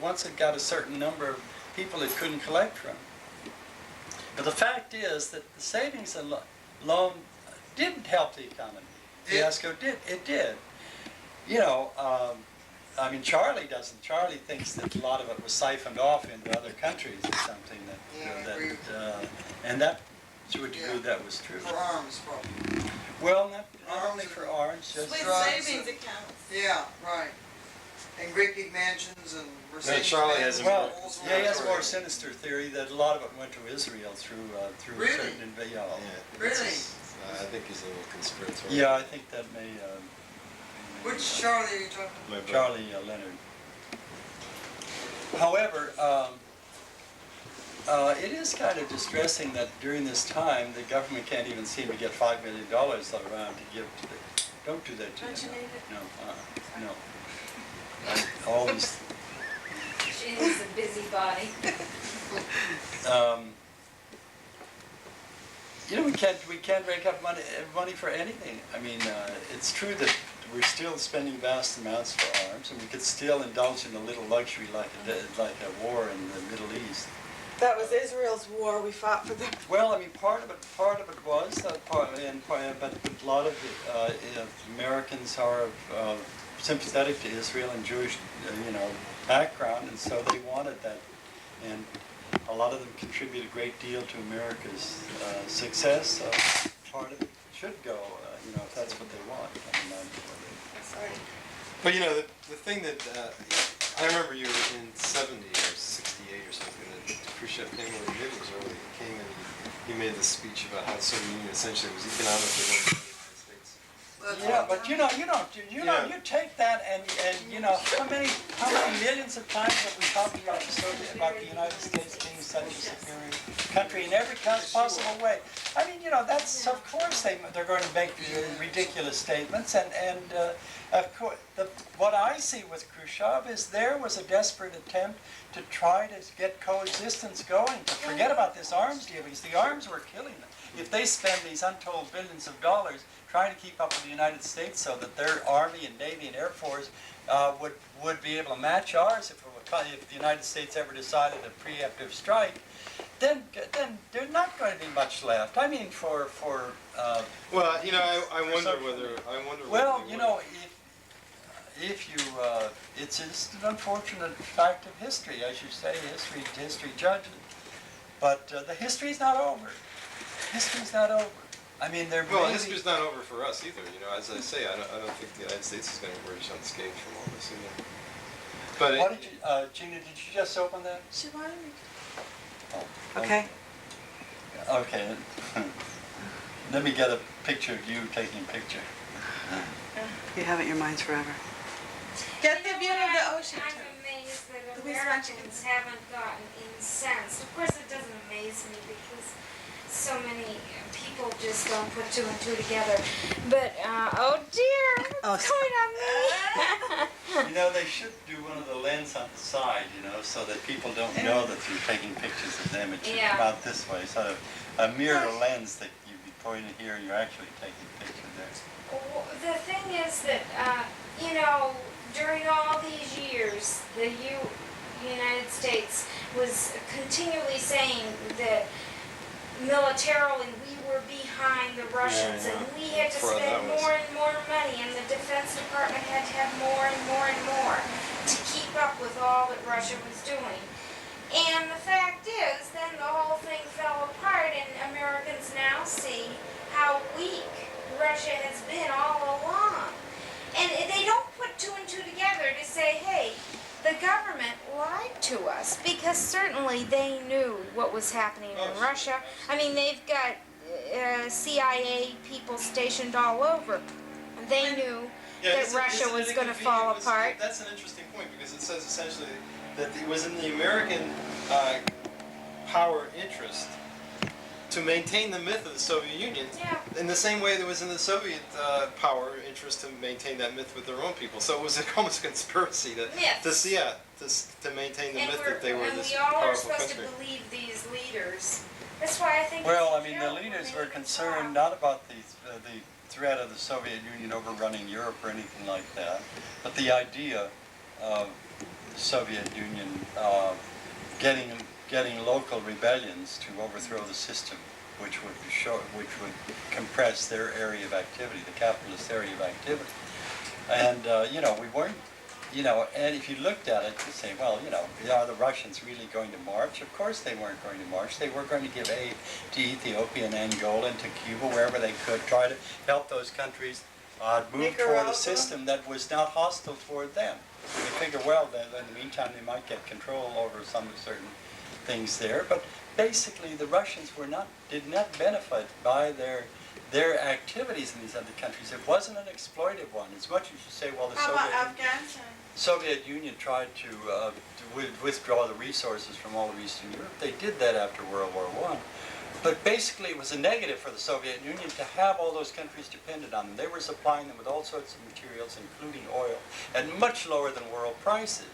once it got a certain number of people it couldn't collect from. But the fact is that the savings and loan didn't help the economy. Fiasco did. It did. You know, I mean, Charlie doesn't. Charlie thinks that a lot of it was siphoned off into other countries or something. And that, to a degree, that was true. For arms, probably. Well, not only for arms, just With savings accounts. Yeah, right. And great big mansions and Mercedes. Charlie has a well, yeah, he has a more sinister theory that a lot of it went to Israel through Really? certain Yeah, Really? I think he's a little conspiratorial. Yeah, I think that may. Which Charlie are you talking about? Charlie Leonard. However, it is kind of distressing that during this time the government can't even seem to get $5 million around to give to the. Don't do that to Don't you them. need it? No, no. All these. She is a busybody. You know, we can't make up money for anything. I mean, it's true that we're still spending vast amounts for arms, and we could still indulge in a little luxury like a war in the Middle East. That was Israel's war. We fought for them. Well, I mean, part of it was, but a lot of Americans are sympathetic to Israel and Jewish, background, and so they wanted that, and a lot of them contribute a great deal to America's success. So part of it should go, if that's what they want. But the thing that I remember you were in '70 or '68 or something. That Khrushchev came over. Maybe it was early. He came and he made this speech about how the Soviet Union essentially was economically going to the United States. Yeah, but you take that and how many millions of times have we talked about the United States being such a superior country in every possible way? I mean, that's, of course they're going to make ridiculous statements, and of course what I see with Khrushchev is there was a desperate attempt to try to get coexistence going, to forget about this arms deal, because the arms were killing them. If they spend these untold billions of dollars trying to keep up with the United States so that their Army and Navy and Air Force would be able to match ours if the United States ever decided a preemptive strike, then there's not going to be much left. I mean, Well, I wonder whether. Well, if you, it's just an unfortunate fact of history, as you say, history judges. But the history's not over. History's not over. I mean, history's not over for us either. As I say, I don't think the United States is going to emerge unscathed from all this either. But what did you, Gina? Did you just open that? She wanted me Oh, Okay. Okay. Let me get a picture of you taking a picture. You have it in your minds forever. Get the view of the ocean. I'm amazed that Americans haven't gotten incensed. Of course, it doesn't amaze me because so many people just don't put two and two together. But, oh dear, what's going on me? They should do one of the lens on the side, so that people don't know that you're taking pictures of them. It should come out this way, so a mirror lens that you'd be pointing here and you're actually taking a picture there. Well, the thing is that, during all these years, the United States was continually saying that militarily we were behind the Russians, and we had to spend more and more money, and the Defense Department had to have more and more and more to keep up with all that Russia was doing. And the fact is, then the whole thing fell apart, and Americans now see how weak Russia has been all along. And they don't put two and two together to say, hey, the government lied to us, because certainly they knew what was happening in Russia. I mean, they've got CIA people stationed all over. They knew that Russia was going to fall apart. That's an interesting point, because it says essentially that it was in the American power interest to maintain the myth of the Soviet Union, in the same way that it was in the Soviet power interest to maintain that myth with their own people. So it was almost a conspiracy to maintain the myth that they were this powerful country. And we all are supposed to believe these leaders. That's why I think. Well, I mean, the leaders were concerned not about the threat of the Soviet Union overrunning Europe or anything like that, but the idea of Soviet Union getting local rebellions to overthrow the system, which would compress their area of activity, the capitalist area of activity. And we weren't, and if you looked at it, you say, well, are the Russians really going to march? Of course they weren't going to march. They were going to give aid to Ethiopia and Angola and to Cuba, wherever they could, try to help those countries move toward a system that was not hostile toward them. They figure, well, then in the meantime they might get control over some certain things there. But basically the Russians did not benefit by their activities in these other countries. It wasn't an exploitive one. As much as you say, well, the How about Afghanistan? Soviet Union tried to withdraw the resources from all of Eastern Europe. They did that after World War I. But basically it was a negative for the Soviet Union to have all those countries dependent on them. They were supplying them with all sorts of materials, including oil, at much lower than world prices.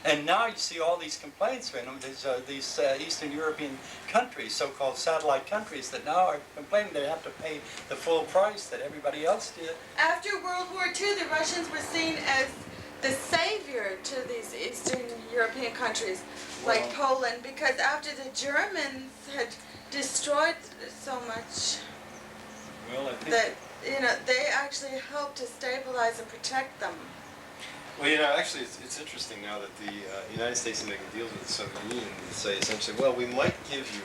And now you see all these complaints from them, these Eastern European countries, so-called satellite countries, that now are complaining they have to pay the full price that everybody else did. After World War II, the Russians were seen as the savior to these Eastern European countries, like Poland, because after the Germans had destroyed so much, Well, I think that they actually helped to stabilize and protect them. Well, actually, it's interesting now that the United States is making deals with the Soviet Union to say essentially, well, we might give you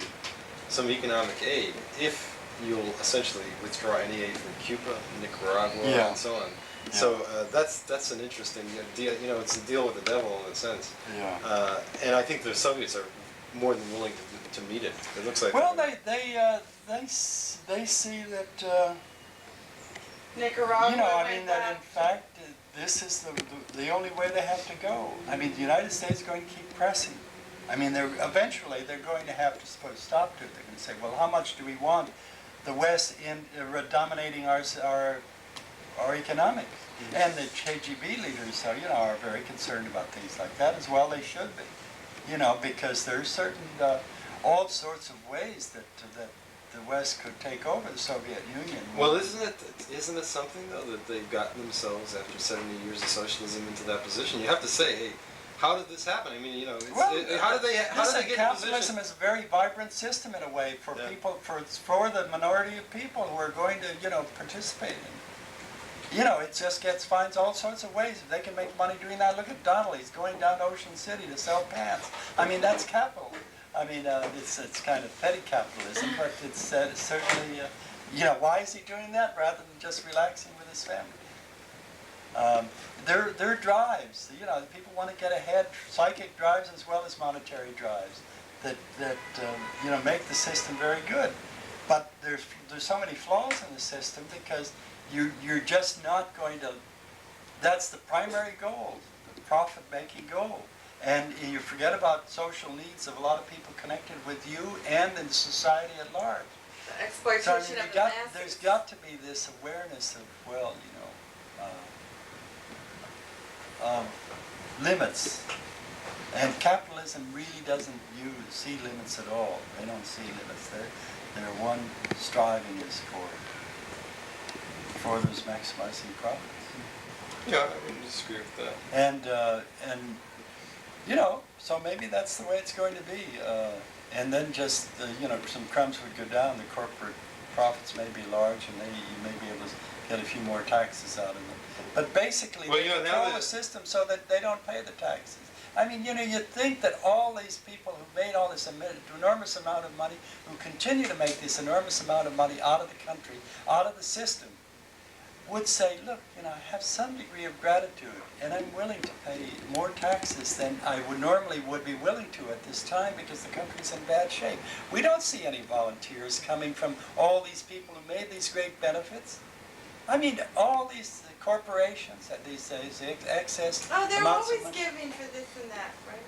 some economic aid if you'll essentially withdraw any aid from Cuba, Nicaragua, and so on. Yeah. So that's an interesting deal. It's a deal with the devil in a sense. Yeah. And I think the Soviets are more than willing to meet it. It looks like. Well, they see that. Nicaragua. That in fact, this is the only way they have to go. I mean, the United States is going to keep pressing. I mean, eventually they're going to have to stop to it. They're going to say, well, how much do we want the West in dominating our economics? And the KGB leaders are very concerned about things like that as well. They should be, because there's certain all sorts of ways that the West could take over the Soviet Union. Well, isn't it something though that they've gotten themselves after 70 years of socialism into that position? You have to say, hey, how did this happen? I mean, how did they get in position? Capitalism is a very vibrant system in a way for people, for the minority of people who are going to participate in. It just finds all sorts of ways. If they can make money doing that, look at Donnelly. He's going down to Ocean City to sell pants. I mean, that's capital. I mean, it's kind of petty capitalism, but it's certainly, why is he doing that rather than just relaxing with his family? Their drives, people want to get ahead, psychic drives as well as monetary drives that make the system very good. But there's so many flaws in the system because you're just not going to, that's the primary goal, the profit-making goal. And you forget about social needs of a lot of people connected with you and in society at large. The exploitation of the masses. There's got to be this awareness of, limits. And capitalism really doesn't see limits at all. They don't see limits. Their one striving is for those maximizing profits. Yeah, I wouldn't disagree with that. And so maybe that's the way it's going to be. And then just, some crumbs would go down. The corporate profits may be large, and you may be able to get a few more taxes out of them. But basically, they control the system so that they don't pay the taxes. I mean, you'd think that all these people who made all this enormous amount of money, who continue to make this enormous amount of money out of the country, out of the system, would say, look, I have some degree of gratitude, and I'm willing to pay more taxes than I normally would be willing to at this time because the country's in bad shape. We don't see any volunteers coming from all these people who made these great benefits. I mean, all these corporations these days, excess they're amounts always of money. giving for this and that, right?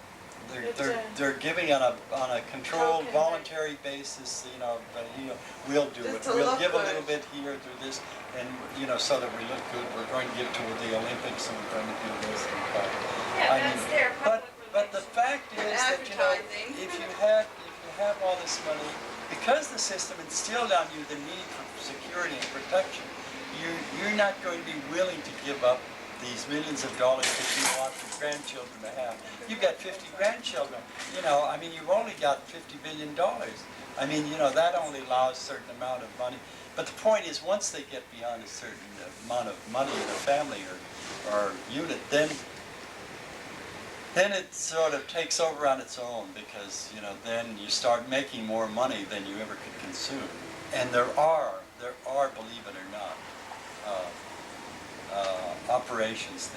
They're giving on a controlled, voluntary basis. We'll do it. We'll give a little bit here, do this, and so that we look good. We're going to give to the Olympics, and we're going to do this. But the fact is that if you have all this money, because the system instilled on you the need for security and protection, you're not going to be willing to give up these millions of dollars that you want your grandchildren to have. You've got 50 grandchildren. You know, I mean, you've only got $50 billion. I mean, you know, that only allows a certain amount of money. But the point is, once they get beyond a certain amount of money in a family or unit, then it sort of takes over on its own, because, you know, then you start making more money than you ever could consume. And there are, believe it or not, operations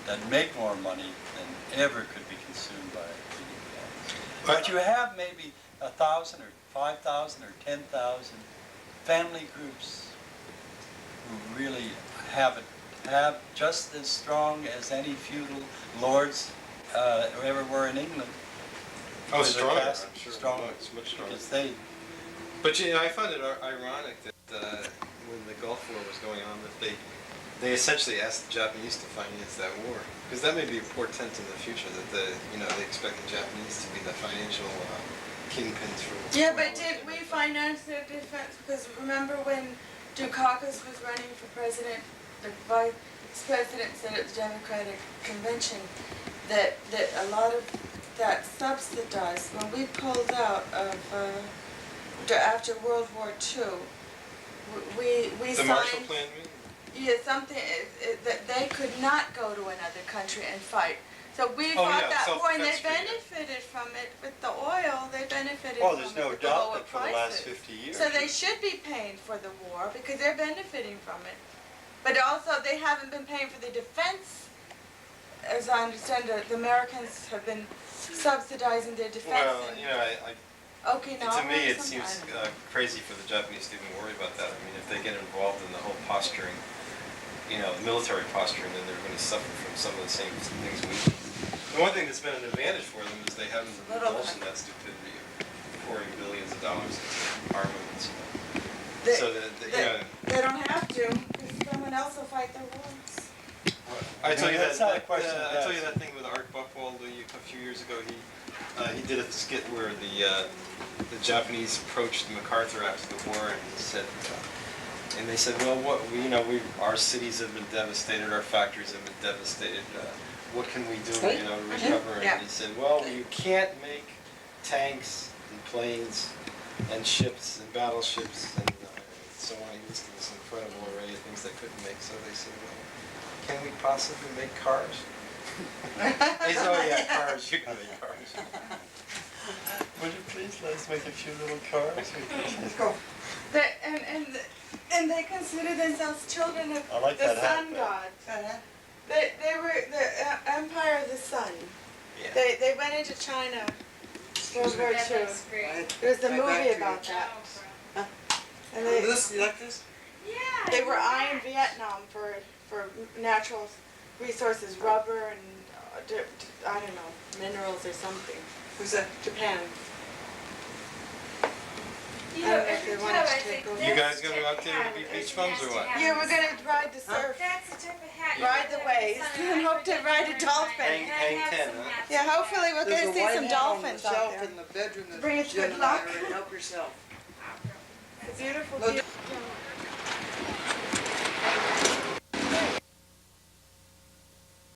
that make more money than ever could be consumed by GDP. But you have maybe 1,000 or 5,000 or 10,000 family groups who really have just as strong as any feudal lords ever were in England. Oh, With their stronger, caste, I'm sure. stronger, Oh, it's much stronger. because they. But you know, I find it ironic that when the Gulf War was going on, that they essentially asked the Japanese to finance that war, because that may be a portent in the future that they expect the Japanese to be the financial kingpins for. Yeah, but did we finance their defense? Because remember when Dukakis was running for president, the vice president said at the Democratic Convention that a lot of that subsidized, when we pulled out of, after World War II, we The signed. Marshall Plan, you mean? Yeah, something that they could not go to another country and fight. So we Oh, fought yeah, that war, and they self-defense treaty. benefited from it with the oil. They benefited Oh, from there's it no with the doubt lower that for the last prices. 50 years. So they should be paying for the war because they're benefiting from it. But also, they haven't been paying for the defense. As I understand it, the Americans have been subsidizing their defense. Well, in you know, Okinawa to me or it something. seems crazy for the Japanese to even worry about that. I mean, if they get involved in the whole posturing, you know, military posturing, then they're going to suffer from some of the same things we do. The one thing that's been an advantage for them is they haven't indulged in that stupidity of pouring billions of dollars into armaments. They- So that, you know, They don't have to, because someone else will fight their wars. I tell you That's that. not a question of I tell you that. that thing with Art Buchwald a few years ago. He did a skit where the Japanese approached MacArthur after the war, and he said, and they said, well, our cities have been devastated, our factories have been devastated. What can we do, to recover? Yeah. And he said, well, you can't make tanks and planes and ships and battleships and so on. He listed this incredible array of things they couldn't make. So they said, well, can we possibly make cars? He said, oh yeah, cars, you can make cars. Would you please let us make a few little cars? Let's go. And they consider themselves children of I like the that hat, sun though. god. They were the empire of the sun. Yeah. They went into China. World War That II. looks great. There was a Right movie back to about you. that. Oh, And You like this? yeah. they were eyeing Vietnam for natural resources, rubber and I don't know, minerals or something. Who's that? Japan. You I know, don't know if every they want time us I to think go- You guys this gonna go out there hat and is beach bums or nasty what? having Yeah, we're the gonna sun. ride the surf. That's the type of hat you Ride have the to have waves sun, and I hope to forget ride a very dolphin. much. Hang- I hang have 10, some huh? hats Yeah, like hopefully we'll There's get a to see white some hat on the dolphins out shelf there. in the bedroom that Bring us Jen good and I luck. are in. Help yourself. It's beautiful. Look. beautiful.